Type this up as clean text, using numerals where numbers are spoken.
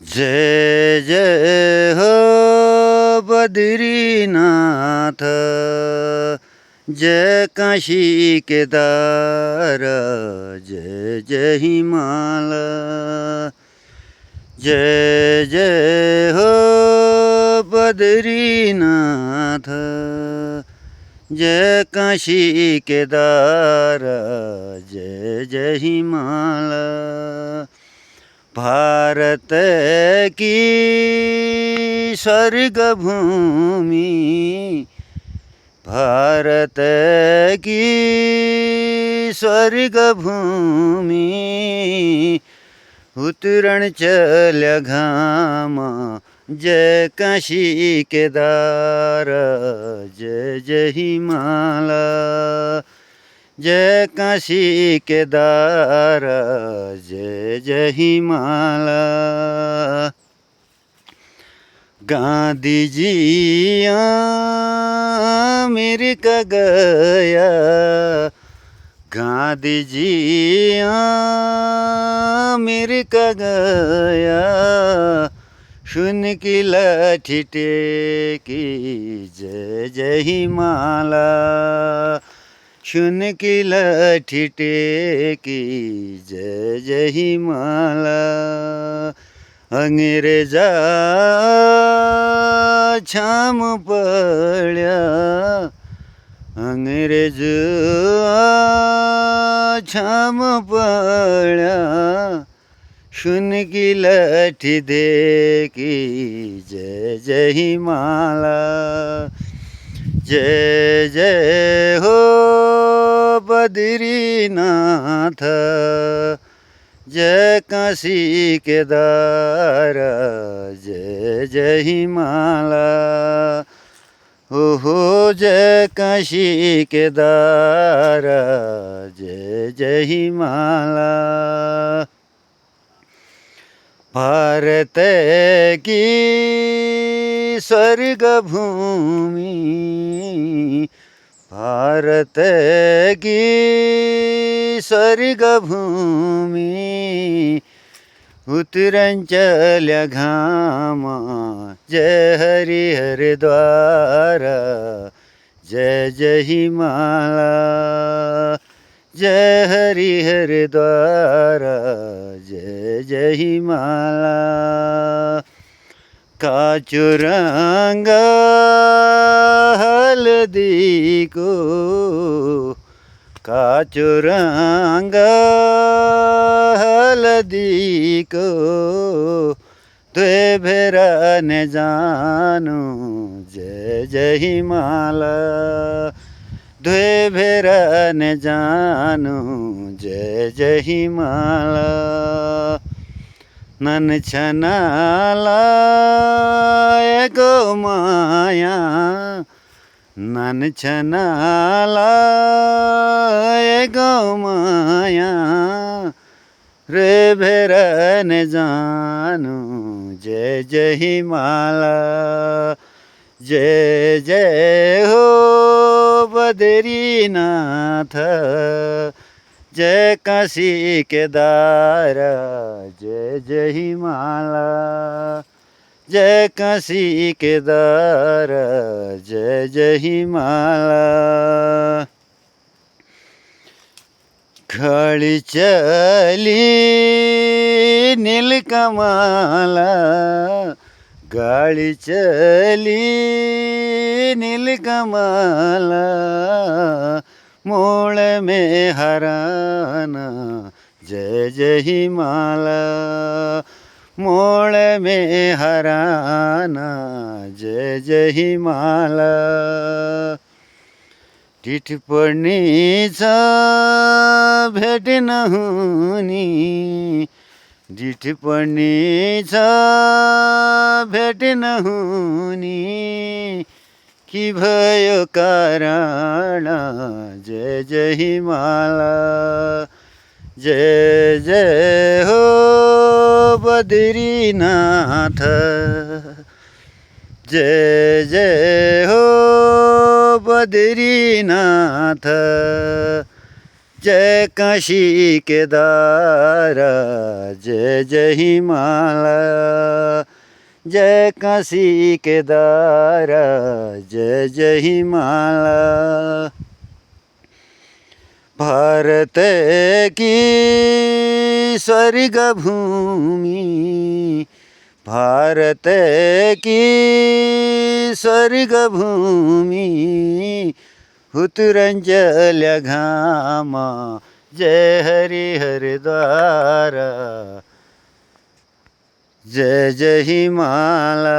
जय जय हो बद्रीनाथ, जय काशी केदार, जय जय हिमाल। जय जय हो बद्रीनाथ, जय काशी केदार, जय जय हिमाल। भारत की स्वर्ग भूमि, भारत की स्वर्ग भूमि, उतरण चल्या घाम, जय काशी केदार, जय जय हिमाल। जय काशी केदार, जय जय हिमाल। गांधी जी अमेरिका गया, गांधी जी अमेरिका गया, सुन की लाठी टेकी, जय जय हिमाल। सुन की लाठी टेकी, जय जय हिमाल। अंग्रेजा छाम पड्या, अंग्रेज छाम पड्या, सुन की लाठी देखी, जय जय हिमाल। जय जय हो बद्रीनाथ, जय काशी केदार, जय जय हिमाल। हो जय काशी केदार, जय जय हिमाल। भारत की स्वर्ग भूमि, भारत की स्वर्ग भूमि, उतरण चल्या घाम, जय हरिहर द्वार, जय जय हिमाल। जय हरिहर द्वार, जय जय हिमाल। काचुरंग हल्दी को, काचुरंग हल्दी को, त्वे भेरा ने जानू, जय जय हिमाल। द्वे भेरा ने जानू, जय जय हिमाल। नन छनाला गो माया, नन छनाला गो माया, रे भेरा ने जानू, जय जय हिमाल। जय जय हो बद्रीनाथ, जय काशी केदार, जय जय हिमाल। जय काशी केदार, जय जय हिमाल। खड़ी चली नीलकमला, गाड़ी चली नीलकमला, मोड़ में हराना, जय जय हिमाल। मोड़ में हराना, जय जय हिमाल। टिटपणीचा भेट नहुनी, टिटपणीचा भेट नहुनी, कि भयो कारण, जय जय हिमाल। जय जय हो बद्रीनाथ, जय जय हो बद्रीनाथ, जय काशी केदार जय जय हिमालय जय काशी केदार जय जय हिमालय भारत की स्वर्ग भूमि भारत की स्वर्ग भूमि उतरंजल्या घामा जय हरिहरद्वार जय जय हिमालय